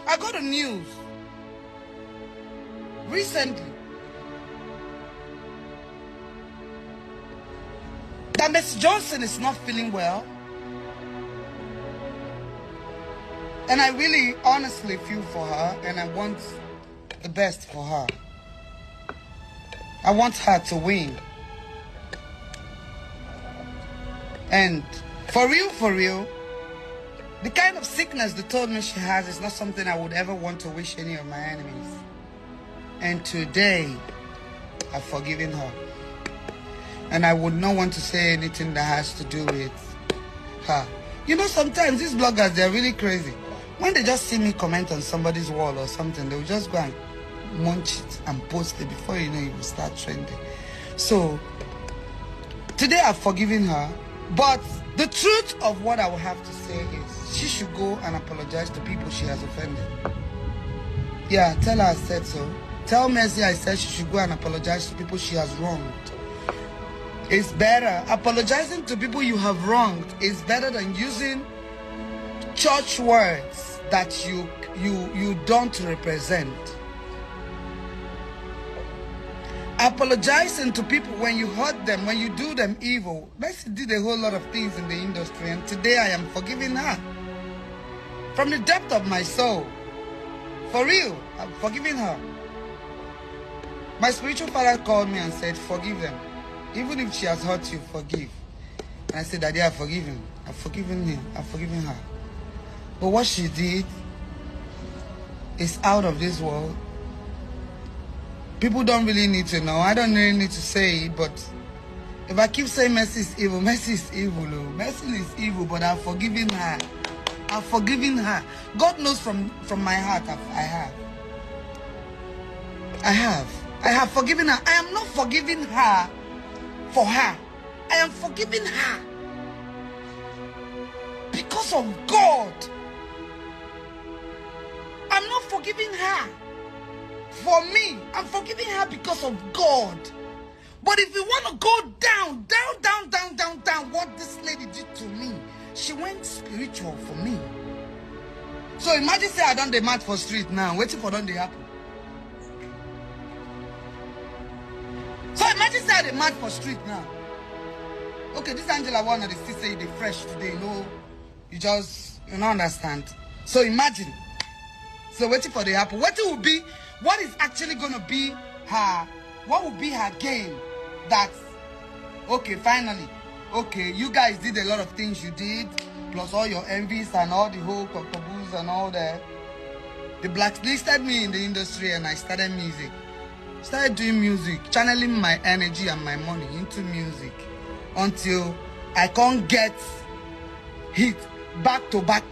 I got the news recently that Miss Johnson is not feeling well. And I really honestly feel for her, and I want the best for her. I want her to win. And for real, the kind of sickness they told me she has is not something I would ever want to wish any of my enemies. And today, I've forgiven her. And I would not want to say anything that has to do with her. You know, sometimes these bloggers, they're really crazy. When they just see me comment on somebody's wall or something, they'll just go and munch it and post it. Before you know, it will start trending. So, today I've forgiven her. But the truth of what I will have to say is, she should go and apologize to people she has offended. Yeah, tell her I said so. Tell Mercy I said she should go and apologize to people she has wronged. It's better. Apologizing to people you have wronged is better than using church words that you don't represent. Apologizing to people when you hurt them, when you do them evil. Mercy did a whole lot of things in the industry, and today I am forgiving her. From the depth of my soul. For real, I'm forgiving her. My spiritual father called me and said, forgive them. Even if she has hurt you, forgive. And I said, Daddy, I've forgiven. I've forgiven him. I've forgiven her. But what she did is out of this world. People don't really need to know. I don't really need to say it, but if I keep saying Mercy is evil, Mercy is evil. Mercy is evil, but I've forgiven her. I've forgiven her. God knows from my heart I have forgiven her. I am not forgiving her for her. I am forgiving her because of God. I'm not forgiving her for me. I'm forgiving her because of God. But if you want to go down, what this lady did to me, she went spiritual for me. So imagine say I done the match for street now, waiting for them to happen. So imagine say I the match for street now. Okay, this Angela one of the still say they fresh today, you don't understand. So imagine. So waiting for the happen. What is actually gonna be her, what will be her game? That okay, finally, okay, you guys did a lot of things you did, plus all your envies and all the whole cockaboos and all that. They blacklisted me in the industry and I started music. Started doing music, channeling my energy and my money into music until I can't get hit back to back.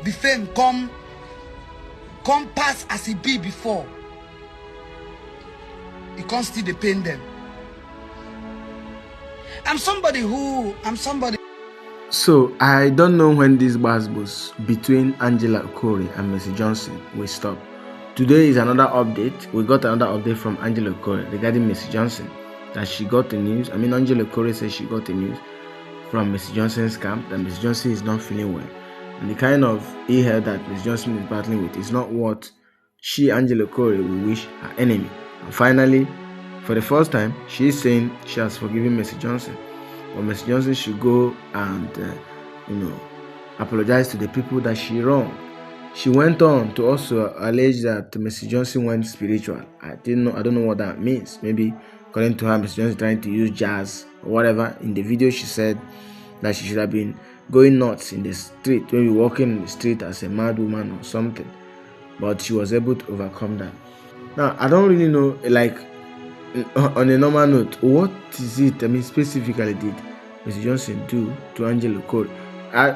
The fame come pass as it be before. It can't still depend them. I'm somebody. So I don't know when this was between Angela Okorie and Mercy Johnson will stop. Today is another update. We got another update from Angela Okorie regarding Mercy Johnson, that she got the news. I mean, Angela Okorie says she got the news from Mercy Johnson's camp that Mercy Johnson is not feeling well. And the kind of ill that Mercy Johnson is battling with is not what she, Angela Okorie, will wish her enemy. And finally, for the first time, she is saying she has forgiven Mercy Johnson. But Mercy Johnson should go and, apologize to the people that she wronged. She went on to also allege that Mercy Johnson went spiritual. I don't know what that means. Maybe according to her, Mercy Johnson trying to use jazz or whatever. In the video, she said that she should have been going nuts in the street, maybe walking in the street as a mad woman or something. But she was able to overcome that. Now, I don't really know, like, on a normal note, what is it, specifically did Mercy Johnson do to Angela Okorie?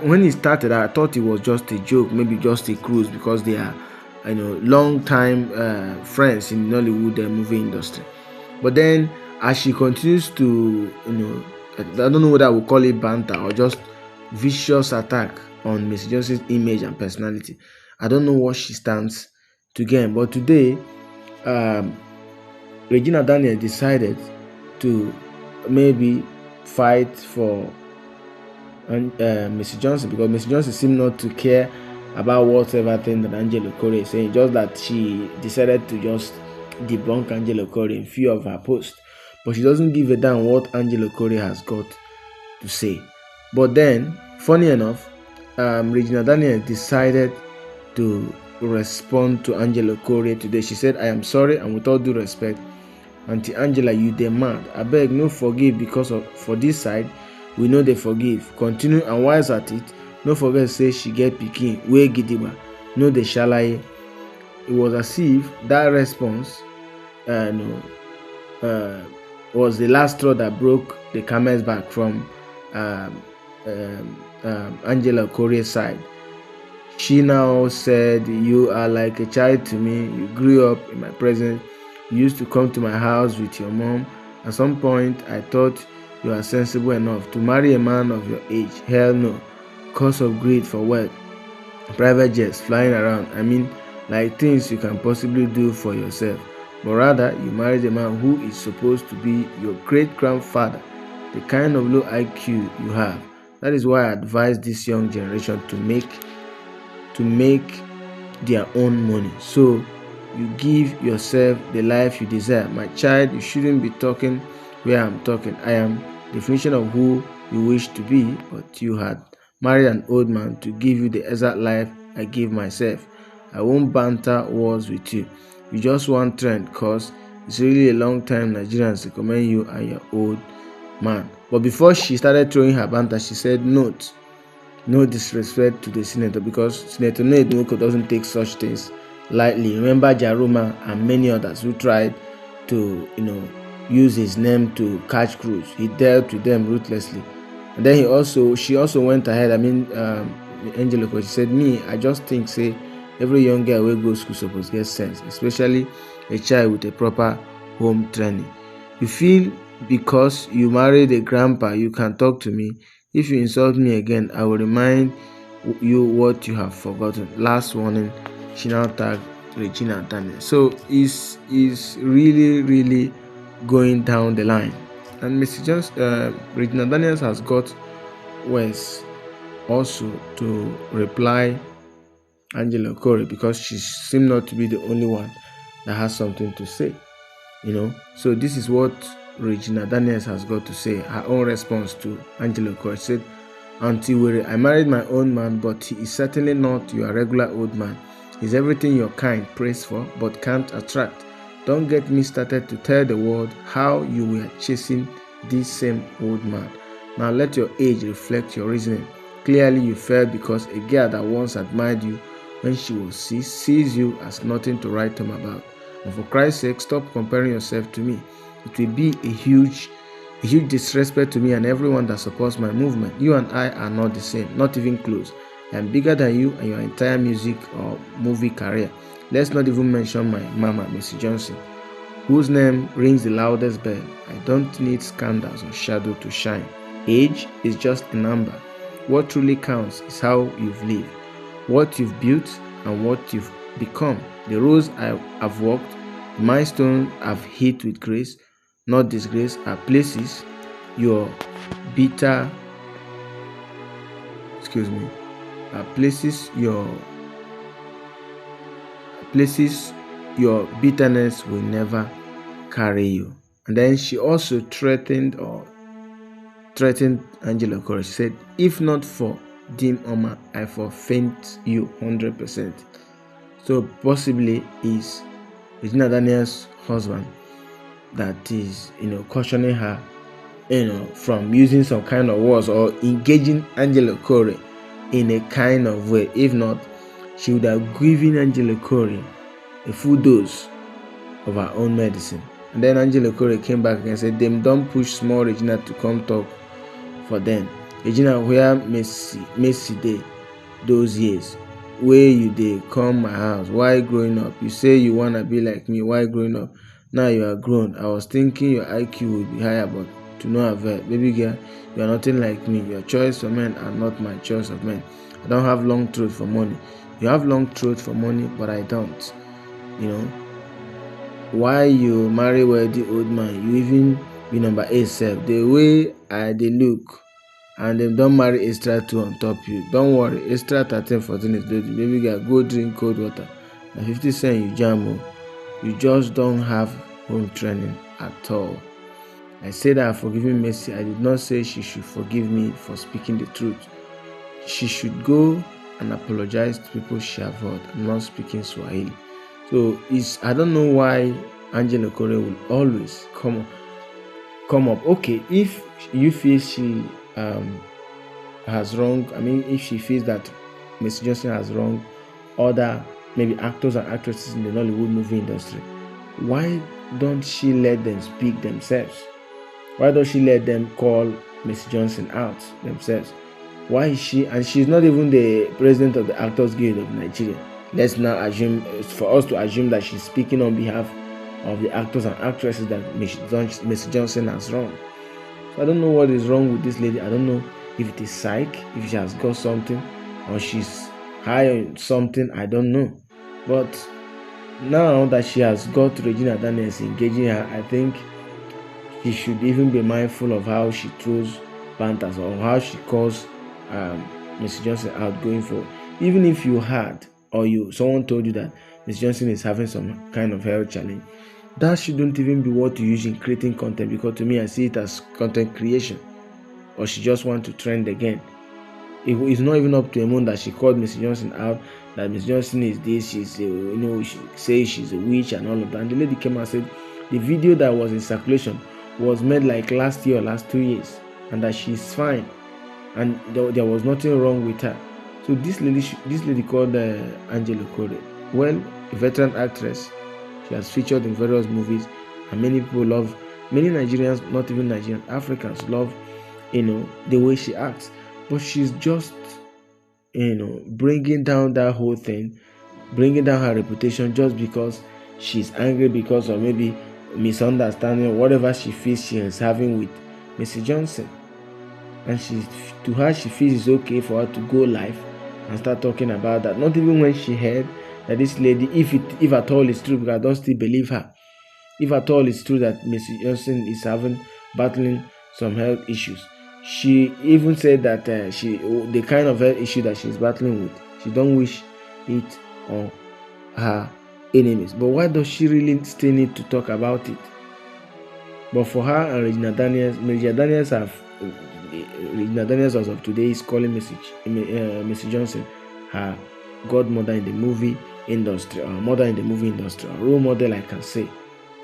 When it started, I thought it was just a joke, maybe just a cruise, because they are, long time friends in the Nollywood movie industry. But then, as she continues to, I don't know whether I would call it banter or just vicious attack on Mercy Johnson's image and personality. I don't know what she stands to gain. But today, Regina Daniel decided to maybe fight for Mercy Johnson, because Mercy Johnson seemed not to care about whatever thing that Angela Okorie is saying, just that she decided to just debunk Angela Okorie in few of her posts. But she doesn't give a damn what Angela Okorie has got to say. But then, funny enough, Regina Daniel decided to respond to Angela Okorie today. She said, "I am sorry, and with all due respect, Aunty Angela, you dey mad. Abeg no forgive because of for this side, we know they forgive. Continue and wise at it. No forget say she get pikin wey gidigba. No dey shalaye." It was as if that response was the last straw that broke the camel's back from Angela Okorie's side. She now said, "You are like a child to me. You grew up in my presence. You used to come to my house with your mom. At some point, I thought you are sensible enough to marry a man of your age. Hell no. Cause of greed for wealth. Private jets flying around. I mean, like things you can possibly do for yourself. But rather, you married a man who is supposed to be your great-grandfather. The kind of low IQ you have. That is why I advise this young generation to make their own money. So you give yourself the life you desire. My child, you shouldn't be talking where I'm talking. I am definition of who you wish to be, but you had married an old man to give you the exact life I give myself. I won't banter words with you. You just want trend cause it's really a long time Nigerians recommend you and your old man." But before she started throwing her banter, she said, "Note, no disrespect to the senator, because Senator Nwoko doesn't take such things lightly. Remember Jaruma and many others who tried to, use his name to catch crews. He dealt with them ruthlessly." And then she also went ahead. Angela Okorie, she said, "Me, I just think say every young girl wey go school suppose get sense, especially a child with a proper home training. You feel because you married a grandpa you can talk to me? If you insult me again, I will remind you what you have forgotten. Last warning." She now tagged Regina Daniel. So is really, really going down the line. And Regina Daniels has got ways also to reply Angela Okorie, because she seemed not to be the only one that has something to say. So this is what Regina Daniels has got to say, her own response to Angela Okorie. She said, "Aunty Were, I married my own man, but he is certainly not your regular old man. He's everything your kind prays for, but can't attract. Don't get me started to tell the world how you were chasing this same old man. Now let your age reflect your reasoning. Clearly you failed because a girl that once admired you when she was 6 sees you as nothing to write home about. And for Christ's sake, stop comparing yourself to me. It will be a huge disrespect to me and everyone that supports my movement. You and I are not the same, not even close. I am bigger than you and your entire music or movie career. Let's not even mention my mama, Mrs. Johnson, whose name rings the loudest bell. I don't need scandals or shadow to shine. Age is just a number. What truly counts is how you've lived, what you've built, and what you've become. The roads I've walked, the milestones I've hit with grace, not disgrace, are places your bitter your bitterness will never carry you." And then she also threatened Angela Okorie. She said, "If not for Dim Oma, I forfeit you 100%. So possibly is Regina Daniel's husband that is, cautioning her, from using some kind of words or engaging Angela Okorie in a kind of way. If not, she would have given Angela Okorie a full dose of her own medicine. And then Angela Okorie came back and said, "Them don't push small Regina to come talk for them. Regina, where Messi dey those years? Where you dey come my house? Why growing up? You say you wanna be like me. Why growing up? Now you are grown. I was thinking your IQ would be higher, but to no avail. Baby girl, you are nothing like me. Your choice of men are not my choice of men. I don't have long throat for money. You have long throat for money, but I don't. Why you marry wealthy old man? You even be number 8 self. The way I dey look, and dem don marry extra 2 on top you. Don't worry, extra 13, 14 is loading. Baby girl, go drink cold water. Na 50 cents you jam. You just don't have home training at all. I said that forgiving Mercy. I did not say she should forgive me for speaking the truth. She should go and apologize to people she have hurt. I'm not speaking Swahili. So I don't know why Angela Okorie will always come up. Okay, if you feel she has wrong, I mean, if she feels that Miss Johnson has wronged other maybe actors and actresses in the Nollywood movie industry, why don't she let them speak themselves? Why don't she let them call Miss Johnson out themselves? Why is she, and she's not even the president of the Actors Guild of Nigeria. Let's now assume, for us to assume that she's speaking on behalf of the actors and actresses that Miss Johnson has wronged. So I don't know what is wrong with this lady. I don't know if it is psych, if she has got something, or she's high on something. I don't know. But now that she has got Regina Daniels engaging her, I think she should even be mindful of how she throws banters or how she calls Miss Johnson out going forward. Even if you had, or someone told you that Miss Johnson is having some kind of health challenge, that shouldn't even be what you use in creating content, because to me I see it as content creation. Or she just want to trend again. It's not even up to a moon that she called Miss Johnson out, that Miss Johnson is this, she's she says she's a witch and all of that. And the lady came and said the video that was in circulation was made like last year or last 2 years, and that she's fine and there was nothing wrong with her. So this lady called Angela Okorie, well, a veteran actress. She has featured in various movies, and many people love, many Nigerians, not even Nigerians, Africans love, the way she acts. But she's just, bringing down that whole thing, bringing down her reputation just because she's angry because of maybe misunderstanding or whatever she feels she is having with Mrs. Johnson. And to her, she feels it's okay for her to go live and start talking about that. Not even when she heard that this lady, if at all it's true, because I don't still believe her, if at all it's true that Mrs. Johnson is battling some health issues. She even said that the kind of health issue that she's battling with, she don't wish it on her enemies. But why does she really still need to talk about it? But for her and Regina Daniels as of today is calling Mrs. Johnson her godmother in the movie industry, or mother in the movie industry, or role model, I can say.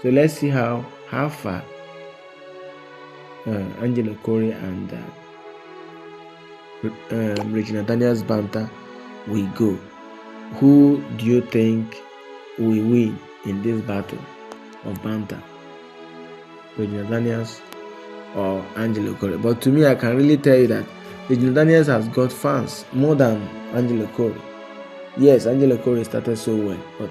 So let's see how far Angela Okorie and Regina Daniels banter will go. Who do you think will win in this battle of banter? Regina Daniels or Angela Okorie? But to me, I can really tell you that Regina Daniels has got fans more than Angela Okorie. Yes, Angela Okorie started so well, but